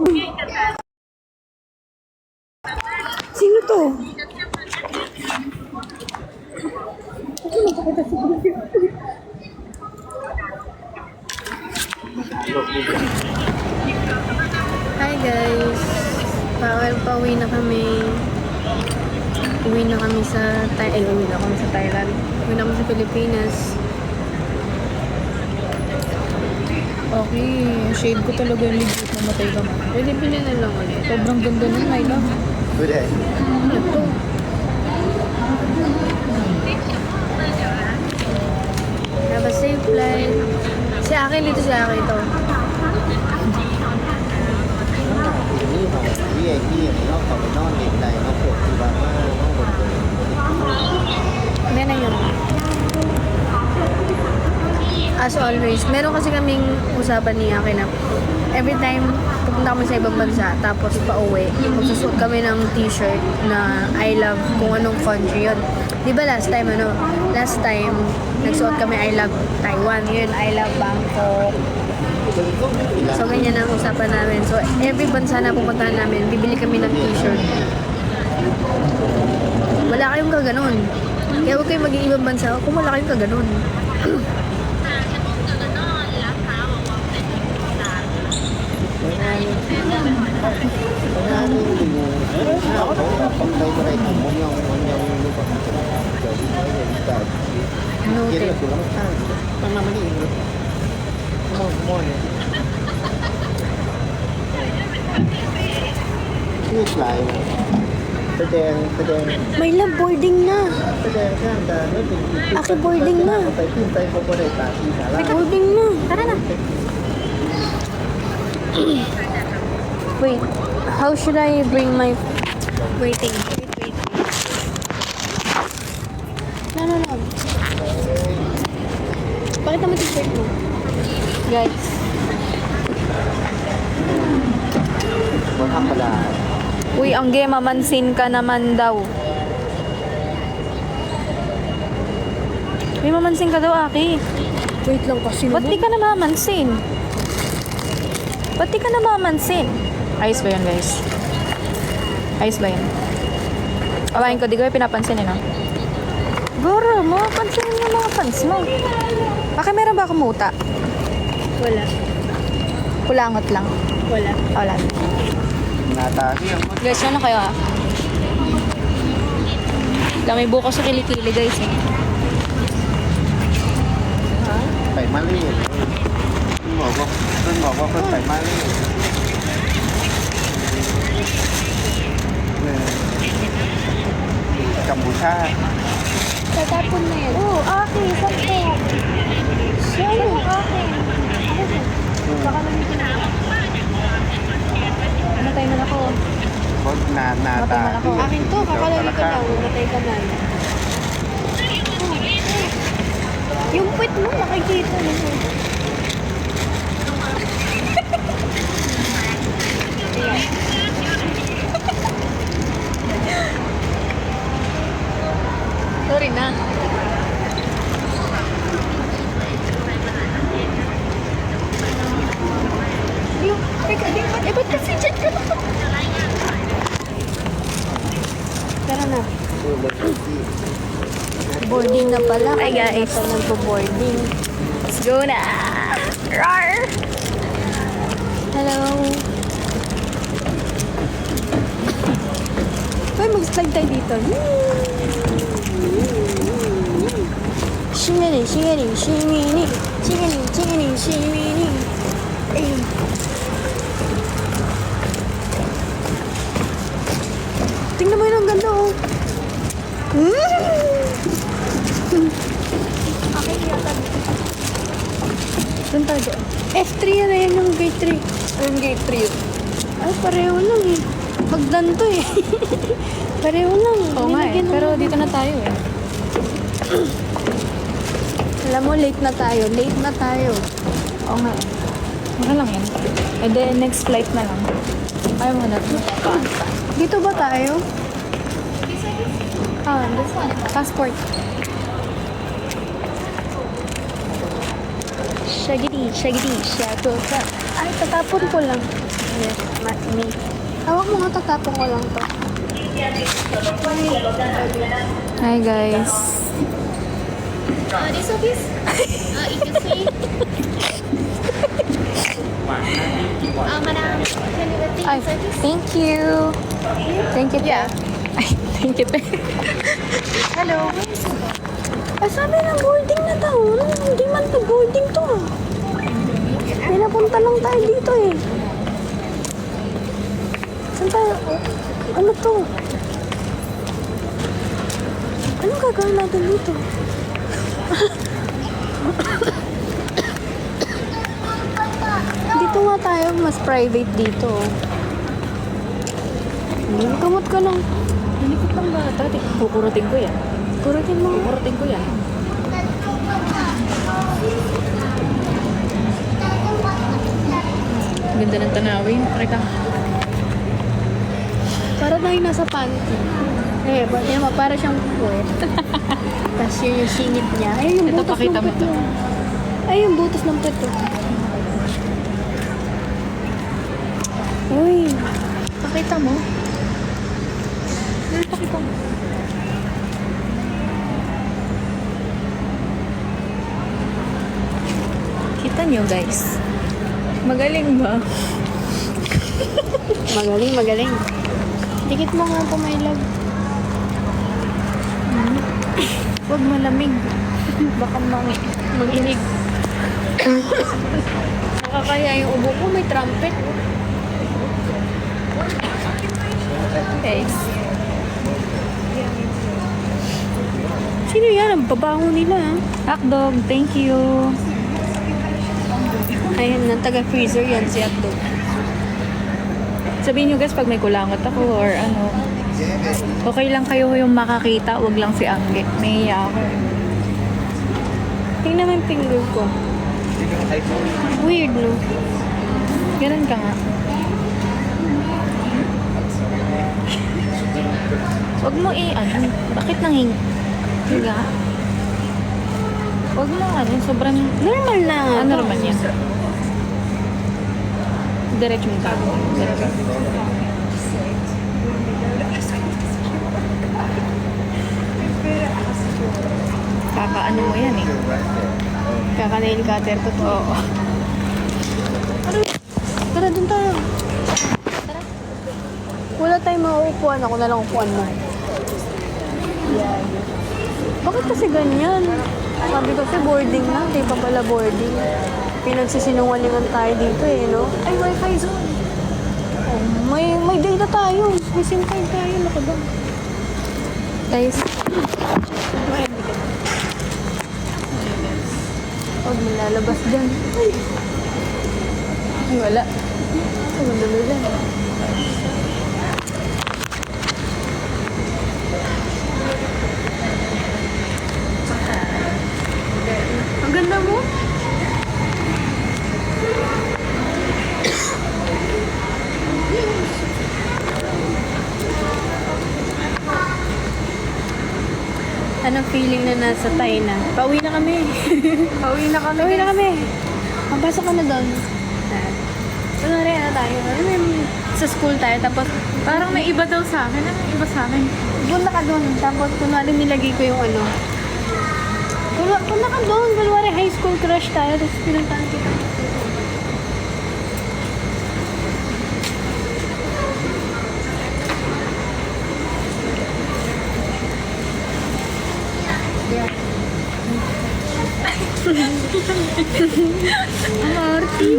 Sino to? Hi guys! Pauwi na kami. Uwi na kami sa Thailand. Uwi na kami sa Pilipinas. Okay, shade ko talaga yung legit na matay ka man. Pwede bilhin na lang ulit. Sobrang ganda nun, I love. Good day. Ano to? Have a safe flight. Si akin dito, si akin ito. VIP nó còn phải non điện này nó thuộc thì bà nó Ano na yun? As always, meron kasi kaming usapan ni Aki na every time pupunta kami sa ibang bansa tapos pauwi, magsusuot kami ng t-shirt na I love kung anong country yun. Di ba last time nagsuot kami I love Taiwan, yun I love Bangkok. So ganyan ang usapan namin. So every bansa na pupuntahan namin, bibili kami ng t-shirt. Wala kayong kaganon. Kaya huwag kayong maging ibang bansa kung wala kayong kaganon. Noted. Ngược lại Pedang May love boarding na. Pedang kan dah Aki boarding na. phảiขึ้นไปบนตาที่สาระ Boarding na. Tara na. Wait. How should I bring my... Waiting. Wait. No. Pakita mo t-shirt mo. Guys. Wala pala. Uy, Angge, mamansin ka naman daw. May mamansin ka daw, Aki. Wait lang kasi. Ba't di ka na mamansin? Ayos ba yun, guys? Ayos ba yun? Awain ko, di ko yung pinapansin, no? Goro, mapapansin yung mga fans mo. Bakit meron ba akong muta? Wala. Kulangot lang. Wala. Wala. Natagi ang Guys, ano kayo, ha? May buko sa kilikili, guys, eh. phải Mali. Tôi bảo có phải Mali. Campuchia. Tatapon na yan. Oo, akin. Sakto. Ano? Akin. Baka namitin na. Matay na ako. Có nata. Akin to, kakalali ka lang. Matay ka na. Yung puwit mo, nakikita mo. Sorry na. Yung, teka, ba't kasi dyan ka na? Tara na. Boarding na pala. Hi, guys. Nagpo-boarding. Let's go na! Rar! Hello. Hoy, mag-slide tayo dito. Shimini. Ayun. Tingnan mo yun, ang ganda, oh. Okay, yata. Doon tayo. F3 na yan yung gate 3. Yung gate 3 yun. Ay, pareho lang eh. Pagdan to eh. Pareho lang. Oo nga eh. Nilagyan Pero lang. dito na tayo eh. Alam mo, late na tayo. Oo nga eh. Ano lang yan? And then next flight na lang. Ayaw mo na. Dito ba tayo? This one. Passport. Shaggy, shadow ka. Ay, tatapon ko lang. Yes, me. Hawak mo nga, tatapong ko lang to. Hi guys. This office? Ikutsuin. Madam, can you take Ay, service? thank you. Thank you, Yeah. Ay, thank you, Hello. Ay, sabi ng boarding na daw. Hindi man to boarding to. Pinapunta lang tayo dito eh. Saan tayo? Ano to? Anong gagawin natin dito? Dito nga tayo, mas private dito. Kamot ka lang. Hinikot ng bata. Kukurutin ko yan. Kurutin mo. Kukurutin ko yan. Ganda ng tanawin. Pakita. Para tayo nasa panty. Eh, ba't yun, para siyang puwet. Tapos yun yung singit niya. Ay, yung Ito, butas pakita ng mo puwet to. niya. Ay, yung butas ng puwet to. Uy, Pakita mo. Pakita mo. Kita nyo guys. Magaling ba? magaling, magaling. Dikit mo nga po, my love. Huwag malamig. Baka Mag-inig. Nakakaya yung ubo ko, may trumpet. guys. Sino yan? Ang babango nila, ha? Hotdog, thank you. Ayun, ng taga-freezer yan, si Hotdog. Sabihin nyo guys pag may kulangot ako or ano. Okay lang kayo yung makakita, wag lang si Angge. Nahiya ako. Tingnan mo yung finger ko. Weird, no? Ganun ka nga. Wag mo ano. Bakit higa? Wag mo sobrang Normal na nga. ano naman yan. Diretso mo tago. Diretso. Kakaano mo yan eh. Kaka-nail cutter ko to. Oo. Tara, dun tayo. Tara. Wala tayong mauupuan. Ako na lang upuan mo. Bakit kasi ganyan? Sabi kasi boarding na. Di pa pala boarding. Pinagsisinungalingan tayo dito eh, no? Ay, wifi zone. Oh, may data tayo. May SIM card tayo. Naka ba? Guys, Huwag mo lalabas dyan. Ay, wala. Ang ganda dyan. Ang ganda mo. Anong feeling na nasa Thai na? Pauwi na kami. pauwi na kami. Pauwi na kami. Papasok ka na doon. Kunwari, ano tayo? Ano yung sa school tayo, tapos Parang may iba daw sa akin. Ano may iba sa akin? punta ka doon. Tapos kunwari nilagay ko yung ano. Punta ka doon. Kunwari high school crush tayo, tapos pinuntahan kita. Ang arty.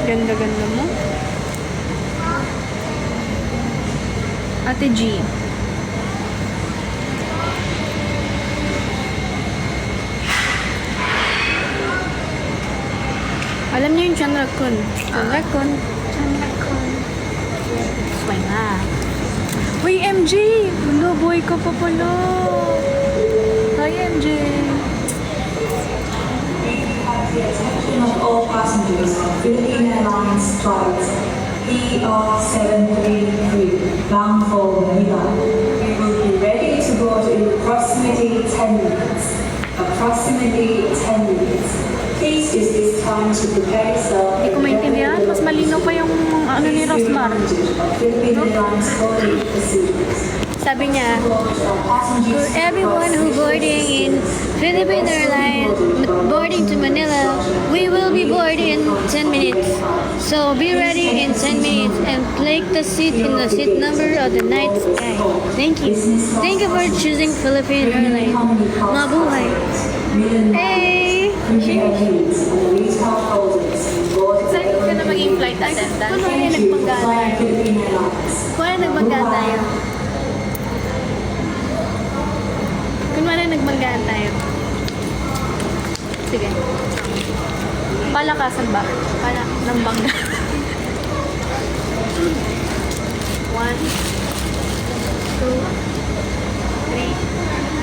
Ganda-ganda mo. Ate G. Alam niyo yung Chanrakun? Chanrakun. Chanrakun. Sway na. Uy, MJ! Hello, boy ko pa pala. Hi, MJ. Of all passengers on Philippine Airlines flight ER733 bound for Manila. We will be ready to go to approximately Approximately 10 minutes. Approximately 10 minutes. Please use this time to prepare yourself. Hindi ko maintindihan. Mas malinaw pa yung ano ni Rosmar. Philippine Airlines boarding procedures. Sabi niya, for everyone who boarding in Philippine Airlines, boarding to Manila, we will be boarding in 10 minutes. So be ready in 10 minutes and take the seat in the seat number of the night sky. Thank you. Thank you for choosing Philippine Airlines. Mabuhay. Hey! Excited ka na maging flight attendant? Kunwari nagbanggaan tayo. Kunwari nagbanggaan tayo. Kunwari nagbanggaan tayo. Sige. Palakasan ba? Ng bangga. 1, 2, 3,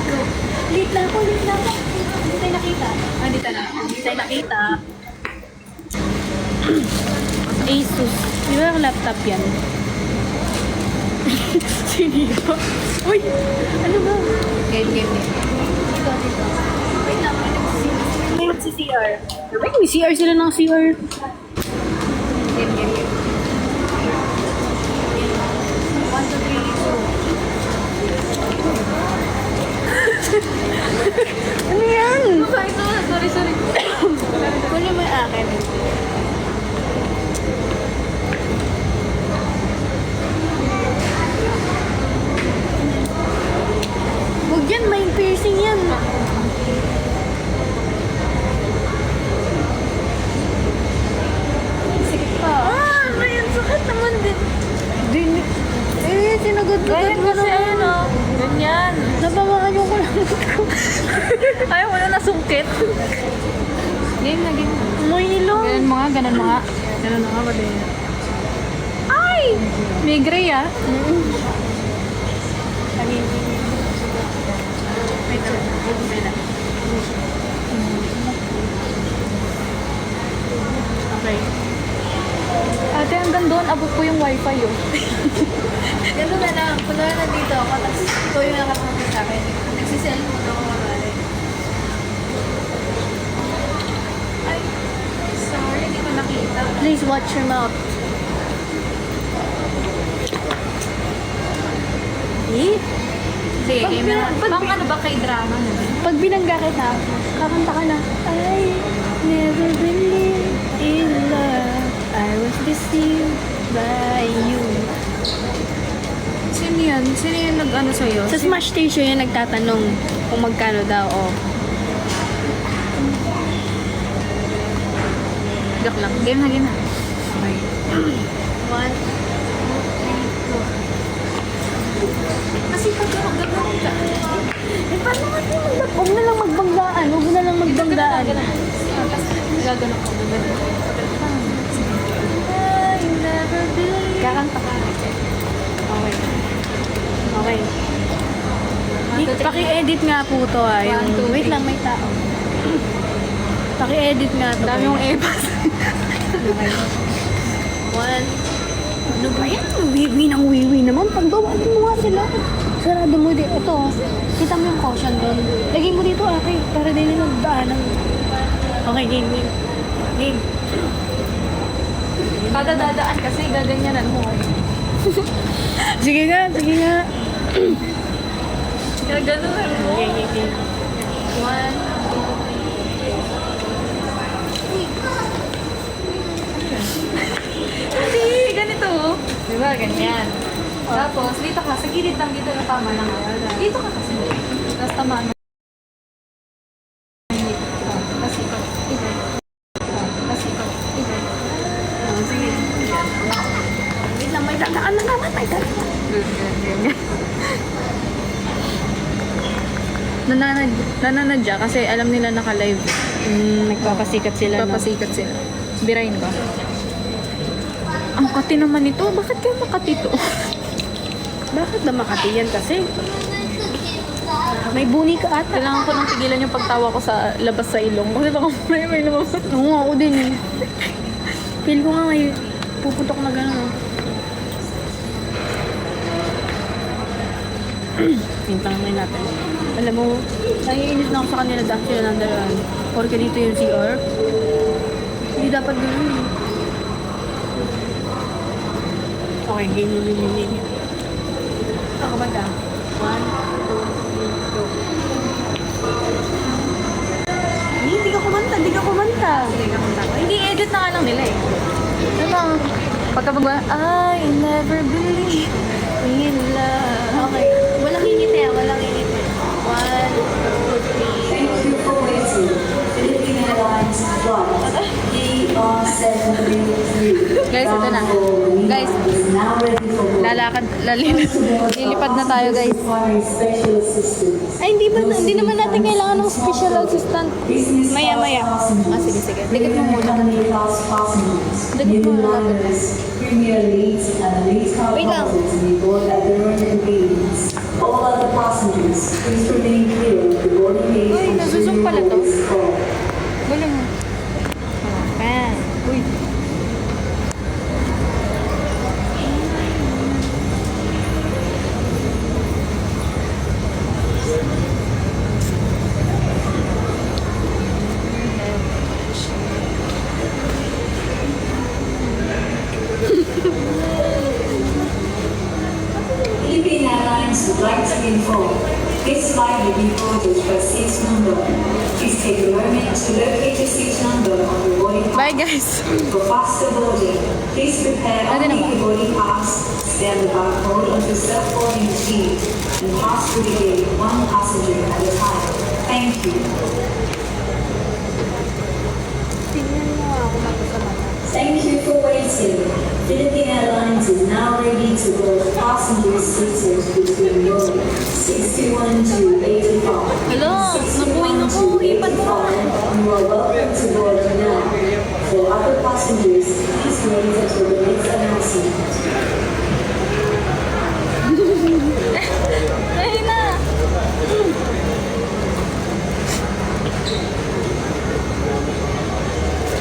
go. Late na ako, late na ako. Hindi tayo nakita. Ah, dito na. Hindi tayo nakita. Asus. Di ba yung laptop yan? Siniba. Uy! Ano ba? Game. Dito, dito. Wait lang, may nagsisimula. May magsi-CR. Ay, may CR sila ng CR. Game. 1, 2, 3, go. Ano yan? Sorry. Kunin mo yung akin. Huwag yan, may piercing yan. Sige pa. Ano yan? Sakit naman din. Sinagod-gagod mo Kasi na. ano, ganyan. Nabawakan yung ko lang. Ayaw mo na nasungkit. Game na game. May ilong. Ganun mo nga. Ganun na nga ba din? Ay! May gray ah. Okay. Ate, hanggang doon, abot ko yung wifi oh. Ganun na lang. Kunwari nandito ako, tapos ikaw yung nakapunta sa akin. Nagsiselfon ako kunwari. Ay, sorry, hindi ko nakita. Please watch your mouth. Eh? Sige, Pag game na. pag- Pang ano ba kay drama na? Pag binangga kita, kakanta ka na. I never believed in love. I was deceived by you. Sino yan? Sino yung nag-ano sa'yo? Sa Smash Station yung nagtatanong kung magkano daw. Oh. Joke lang. Game na. Okay. 1, 2, 3, go. Kasi pag gagawin ka. Eh, paano nga huwag na lang magbanggaan. Huwag na lang magbanggaan. Gagano ko. I never believed. Kakanta ka. Okay. Okay. Paki-edit nga po to ah. Yung, 1, 2, wait 3. lang, may tao. Paki-edit nga to. Dami yung ebas. Okay. 1. Ano ba yan? Wiwi ng wiwi naman. Pagbawalan mo nga sila. Sarado mo din. Ito, kita mo yung caution doon. Lagay mo dito, ate. Para din nila daanan. Okay, game. Game. Kada dadaan kasi gaganyanan mo. Sige nga. Gaganunan mo. Okay. 1. Hindi, ganito. Diba, ganyan. Tapos, dito ka, sa gilid lang dito na tama lang. Dito ka kasi. Tapos tama na. Tapos ikot. Tapos ikot. Oh, sige. Wait lang, may dadaan na naman. May dadaan. Nananadya kasi alam nila naka-live. Nagpapasikat sila. Papasikat sila. Birain ba? Ang kati naman nito. Bakit kayo makati to? Bakit ba Makati yan kasi? May buni ka ata. Kailangan ko nang tigilan yung pagtawa ko sa labas sa ilong. Bakit ako may lumabas? Oo nga, ako din eh. Feel ko nga may puputok na gano'n. Oh. Hintang natin. Alam mo, naiinis na ako sa kanila dahil sila nandalaan. Porque dito yung CR. Hindi dapat gano'n eh. Okay, game mo yung Ako ba ka? 1, 2, 3, go. Hindi ka kumanta, hindi ka kumanta. Hindi, edit na nga lang nila eh. Ano? Pagkabagwa, I never believe in love. Okay, walang hingiti ah, walang hingiti. 1, 2, 3. Thank you for waiting. Philippine Airlines flight ER733. Guys, ito na. Guys, is now ready for boarding. lalakad, lilipad na tayo guys. Requiring special assistance. Ay, hindi naman natin kailangan ng special assistant. Business Maya, class maya. passengers, Sige, sige. Dikit mo muna. economy class passengers, Dikit mo new muna. liners, premier leads, and elite car Wait lang. passengers may board at their own convenience. All other passengers, please remain clear of the boarding gate Uy, until nasusong your pala to. roll is called. Galing mo. Pan. Uy. Philippine Airlines would like to inform this flight will be boarded by seat number. Please take a moment to locate the seat number on the boarding Bye pass. guys. For faster boarding, please prepare Pwede only naman. the boarding pass, scan the barcode on the self-boarding machine, and pass through the gate one passenger at a time. Thank you. Tingnan mo ako mata. Thank you for waiting. Philippine Airlines is now ready to board passengers seated between Boeing 61 to 85. Hello, 61 nabuhay to ako. Ipat mo. 85. You are welcome to board now. For other passengers, please wait until the next announcement. Ay na.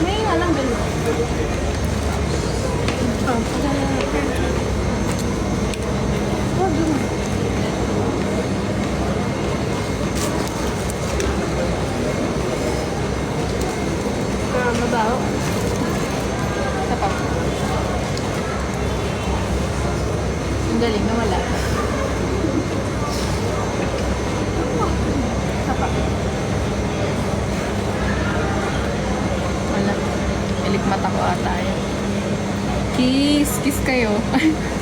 May nga lang ganun. Oh. Wag yun. Mabaho. Isa pa. Ang galing na wala. Isa pa. Wala. Ilikmata ko ata yan. Kiss. Kiss kayo.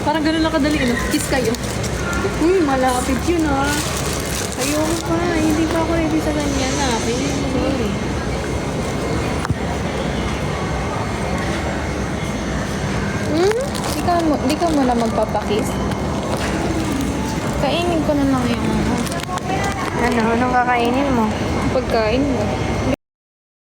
Parang ganun lang kadali. No? Kiss kayo. Uy, malapit yun ah. Ayoko pa. Hindi pa ako ready sa ganyan ah. Pwede mo sorry. Di ka muna magpapakiss. Kainin ko na lang yung ano. Ano? Anong kakainin mo? Pagkain mo.